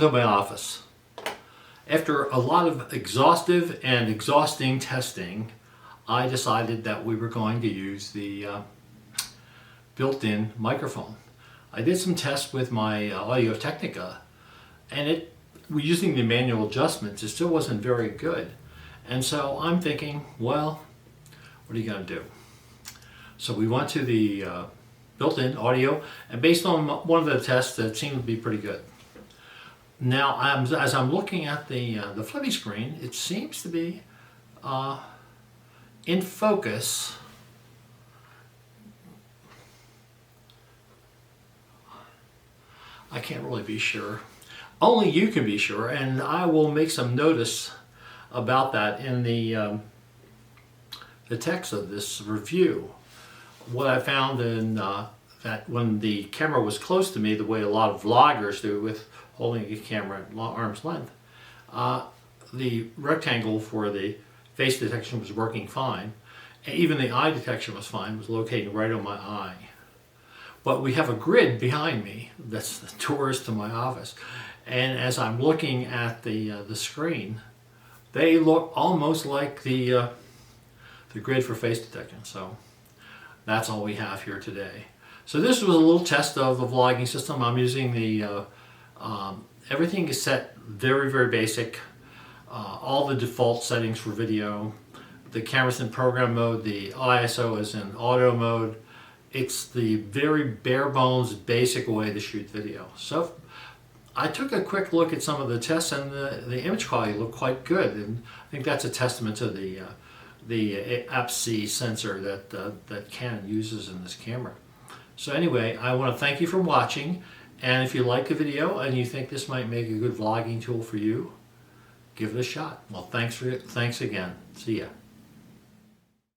to my office. After a lot of exhaustive and exhausting testing, I decided that we were going to use the built-in microphone. I did some tests with my Audio-Technica, and using the manual adjustments, it still wasn't very good. And so I'm thinking, well, what are you going to do? So we went to the built-in audio, and based on one of the tests, that seemed to be pretty good. Now, as I'm looking at the flippy screen, it seems to be in focus. I can't really be sure. Only you can be sure, and I will make some notice about that in the text of this review. What I found in that when the camera was close to me, the way a lot of vloggers do with holding a camera at arm's length, the rectangle for the face detection was working fine. And even the eye detection was fine, was locating right on my eye. But we have a grid behind me that's the doors to my office. And as I'm looking at the screen, they look almost like the grid for face detection. So that's all we have here today. So this was a little test of the vlogging system. I'm using the, everything is set very, very basic. All the default settings for video. The camera's in program mode, the ISO is in auto mode. It's the very bare bones, basic way to shoot video. So I took a quick look at some of the tests, and the image quality looked quite good. And I think that's a testament to the APS-C sensor that Canon uses in this camera. So anyway, I want to thank you for watching. And if you like the video and you think this might make a good vlogging tool for you, give it a shot. Well, thanks again. See ya.